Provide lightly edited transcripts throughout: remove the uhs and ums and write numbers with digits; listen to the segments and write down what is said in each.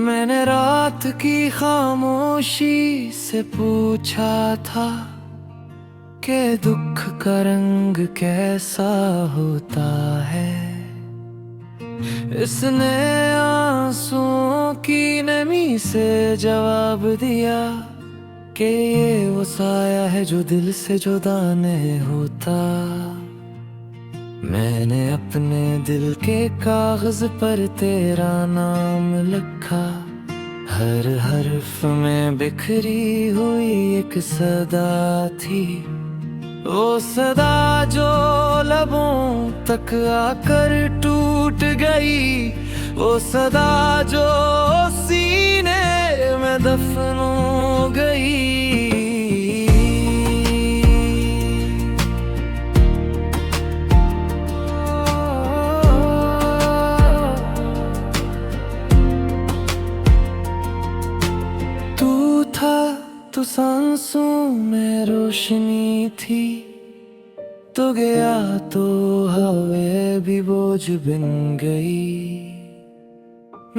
मैंने रात की खामोशी से पूछा था कि दुख का रंग कैसा होता है। इसने आंसुओं की नमी से जवाब दिया कि ये वो साया है जो दिल से जुदा नहीं होता। मैंने अपने दिल के कागज पर तेरा नाम लिखा, हर हर्फ में बिखरी हुई एक सदा थी। वो सदा जो लबों तक आकर टूट गई, वो सदा जो सीने में दफन हो गई। तू सांसों में रोशनी थी, तो गया तो हवा भी बोझ बन गई।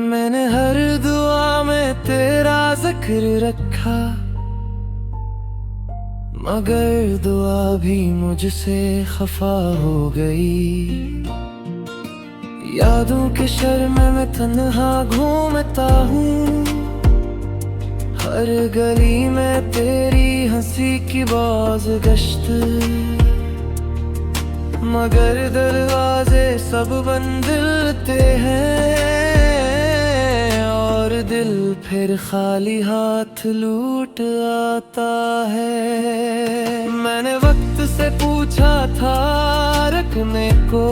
मैंने हर दुआ में तेरा जिक्र रखा, मगर दुआ भी मुझसे खफा हो गई। यादों के शर में मैं तन्हा घूमता हूँ, हर गली में तेरी हंसी की बाज गश्त, मगर दरवाजे सब बंद मिलते हैं और दिल फिर खाली हाथ लूट आता है। मैंने वक्त से पूछा था रखने को,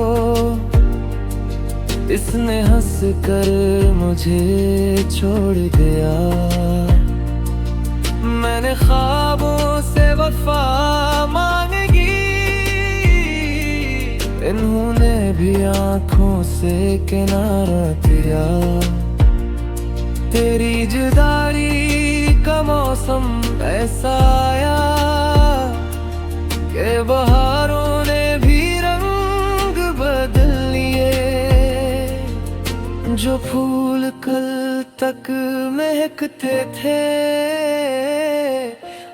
इसने हंस कर मुझे छोड़ दिया। मैंने ख्वाबों से वफा मांगी, इन्होंने भी आंखों से किनारा दिया। तेरी जुदाई का मौसम ऐसा आया कि बहारों ने भी रंग बदल लिए। जो फूल कल तक महकते थे,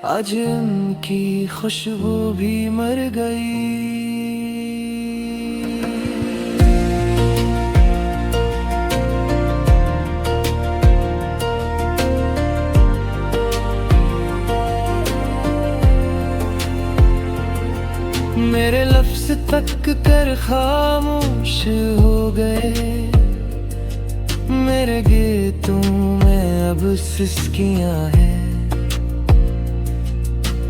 आज उनकी खुशबू भी मर गई। मेरे लफ्ज़ तक कर खामोश हो गए, मेरे गीतों में अब सिसकियां हैं।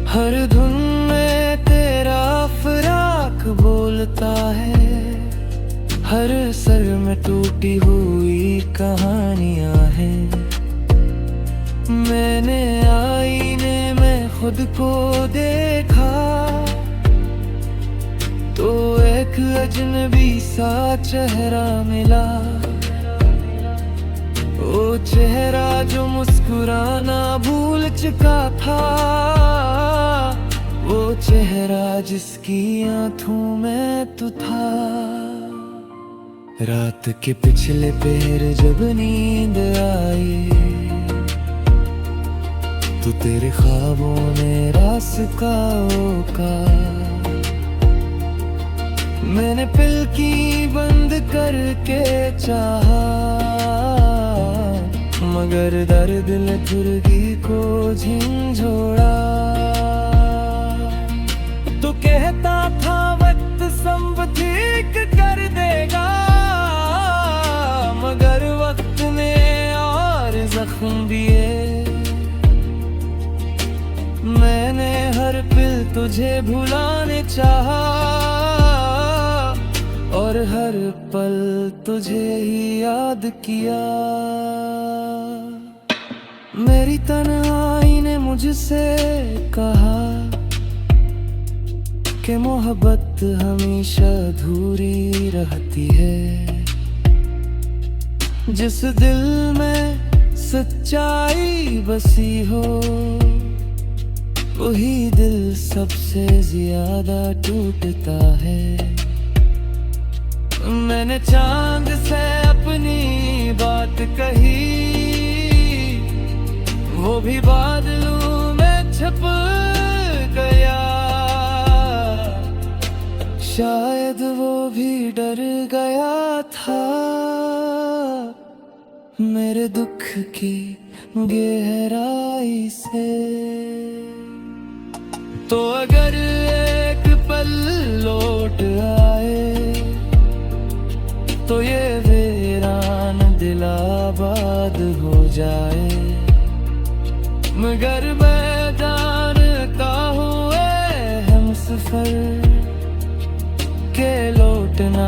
हर धुन में तेरा फराक बोलता है, हर सर में टूटी हुई कहानियां हैं। मैंने आईने में खुद को देखा, तो एक अजनबी सा चेहरा मिला। वो चेहरा जो मुस्कुराना भूल चुका था, वो चेहरा जिसकी आंखों में तू था। रात के पिछले पहर जब नींद आई, तो तेरे ख्वाबों ने रास्ता का। मैंने पिलकी बंद करके चाहा, मगर दर्द ने तुर्गी को झिंझोड़ा। तो कहता था वक्त सब ठीक कर देगा, मगर वक्त ने और जख्म दिए। मैंने हर पल तुझे भुलाने चाहा, और हर पल तुझे ही याद किया। मेरी तन्हाई ने मुझसे कहा कि मोहब्बत हमेशा अधूरी रहती है। जिस दिल में सच्चाई बसी हो, वही दिल सबसे ज्यादा टूटता है। मैंने चांद से अपनी बात कही, वो भी बादलों में छप गया। शायद वो भी डर गया था मेरे दुख की गहराई से। तो अगर एक पल लौट आए तो ये वीरान दिल आबाद हो जाए। मगर मैदान का हुए हम सफर के लौटना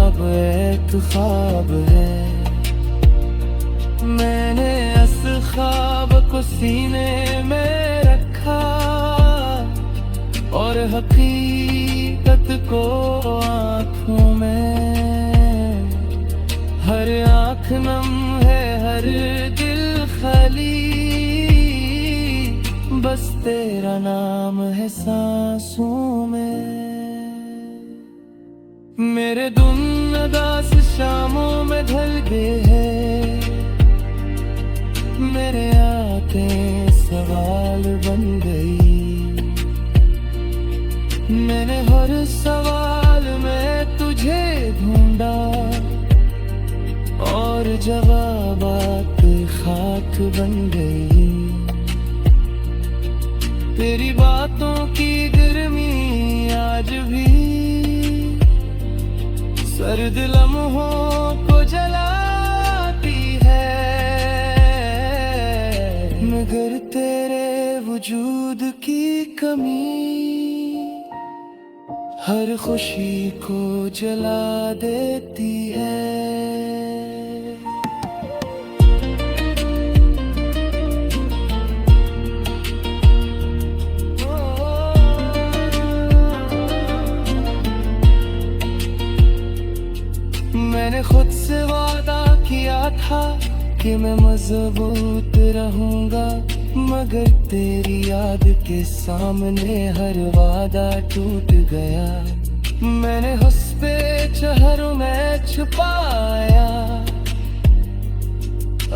अब एक ख्वाब है। मैंने इस ख्वाब को सीने में रखा और हकीकत को आँखों में। हर आँख नम है, हर दिल खाली, बस तेरा नाम है सांसों में। मेरे दुम अदास शामों में ढल गए हैं, मेरे आंखें सवाल बन गई। मैंने हर सवाल में तुझे ढूंढा और जवाबात खाक बन गई। तेरी बातों की गर्मी आज भी सर्द लम्हों को जलाती है। मगर तेरे वजूद की कमी हर खुशी को जला देती है। मैंने खुद से वादा किया था कि मैं मजबूत रहूंगा, मगर तेरी याद के सामने हर वादा टूट गया। मैंने हुस्न चेहरों में छुपाया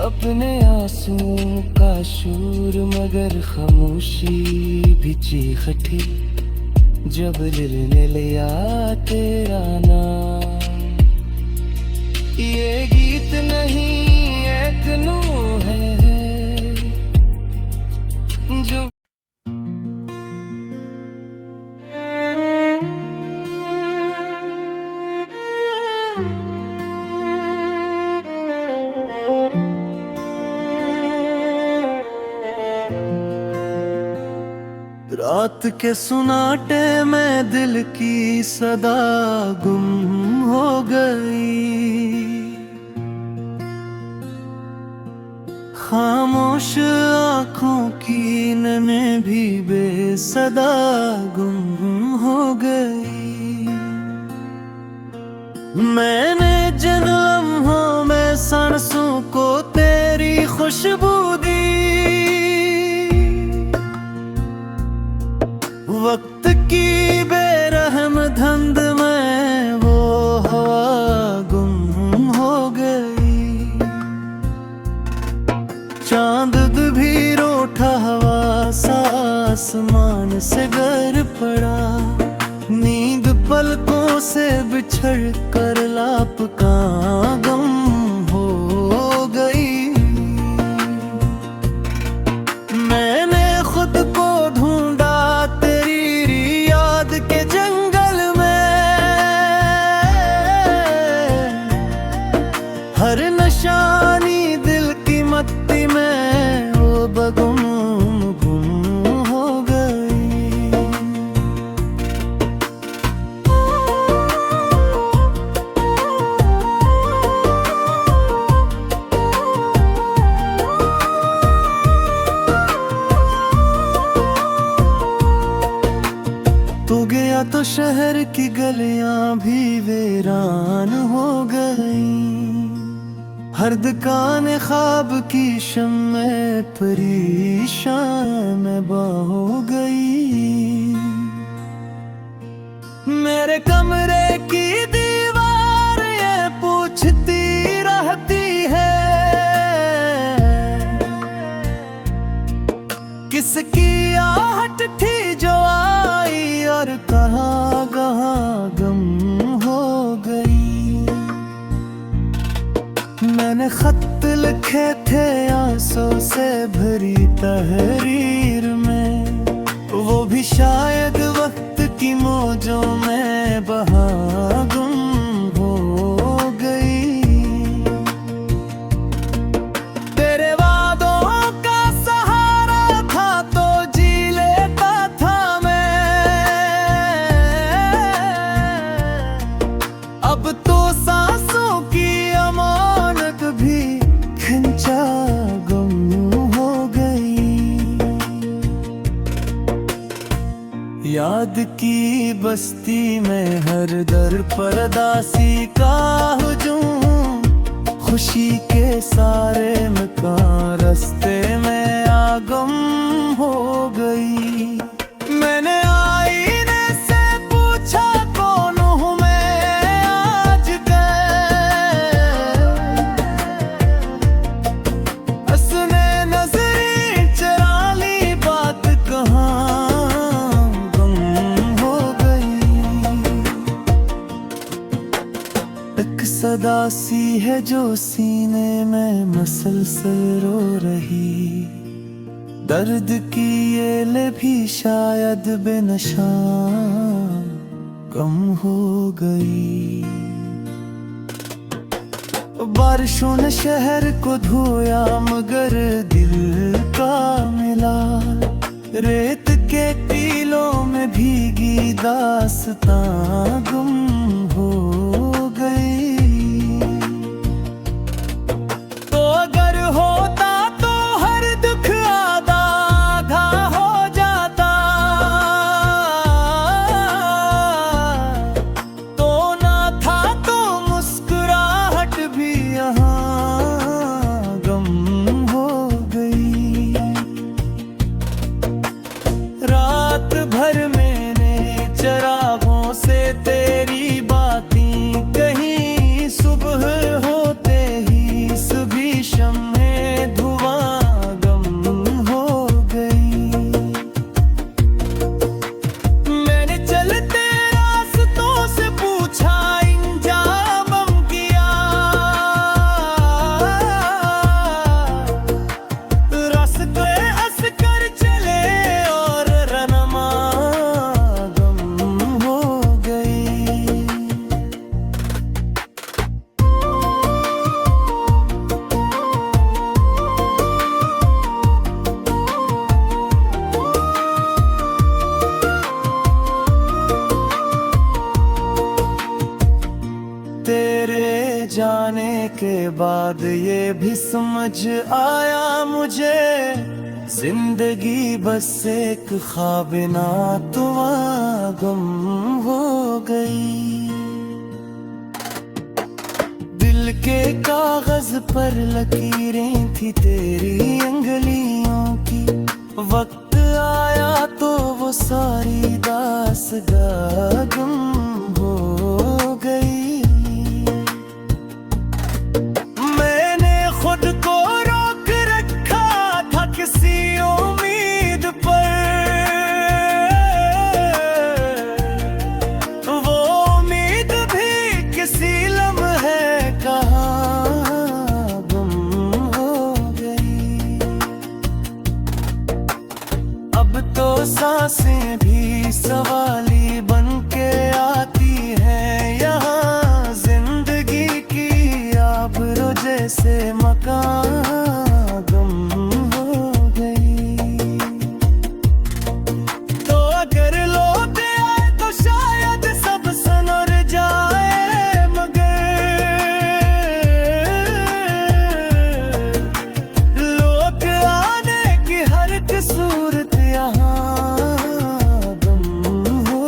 अपने आंसुओं का शूर, मगर खामोशी भी चीख थी जब दिल ने लिया तेरा नाम। ये गीत नहीं एक नूह है जो रात के सुनाटे में दिल की सदा गुम हो गई। खामोश आँखों की नैनें भी बेसदा गुम हो गई। मैंने जिन लम्हों में सांसों को तेरी खुशबू दी, वक्त की बेरहम धुंध में वो हवा गुम हो गई। चांद भी रूठा हवा सा आसमान से गिर पड़ा। नींद पलकों से बिछड़ कर लाप का गम हो गई। मैंने खुद को ढूंढा तेरी याद के जंगल में। हर निशानी दिल की मत्ती में वो बगुम गुम हो गई। तू गया तो शहर की गलियां भी वीरान हो गई। हर दुकान ख्वाब की शम्मे परेशान में हो गई। मेरे कमरे की दीवार ये पूछती रहती है किसकी आहट थी जो आई और कहाँ कहाँ गम हो गई। मैंने खत लिखे थे आंसू से भरी तहरीर में, वो भी शायद वक्त की मौजों में बहा गुम हो गई। तेरे वादों का सहारा था तो जी लेता था मैं, अब तो सांसों की अमानत भी खिंचा गुम हो गई। याद की बस्ती में हर दर पर दासी का हुजूम, खुशी के सारे मकान रास्ते में आगम हो गई। मैंने आईने से पूछा कौन हूँ मैं आज गए, उसने नजरें चरा ली बात कहाँ गुम हो गई। एक सदा सी है जो सीने में मसलसल रो रही, दर्द की ये ले भी शायद बेनिशान कम हो गई। बारिशों ने शहर को धोया मगर दिल का मिला, रेत के टीलों में भीगी दास्तां गुम हो गई। तो अगर होता तो हर दुख आधा आधा हो जाता, तो ना था तो मुस्कुराहट भी यहाँ गम हो गई। रात भर मैंने चरागों से तेरी बातें कहीं, सुबह होते ही सभी शम्मे धुआं गम हो गई। मैंने चलते रास्तों से पूछा इंजाम किया, रास्ते हंस कर चले और रनमा गम हो गई। तेरे जाने के बाद ये भी समझ आया मुझे, जिंदगी बस एक ख्वाब नातुआ गुम हो गई। दिल के कागज पर लकीरें थी तेरी अंगलियों की, वक्त आया तो वो सारी दास्तां गुम हो गई। मैंने खुद को रोक रखा था किसी उम्मीद पर, वो उम्मीद भी किसी लम्हे कहाँ गुम हो गई। अब तो सांसें भी सवाली बन के आती हैं यहाँ, जिंदगी की आबरू जैसे मकान गुम हो गई। तो अगर लौट आए तो शायद सब सनर जाए, मगर लोग आने की हर एक सूरत यहाँ गुम हो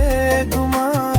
बेगुमान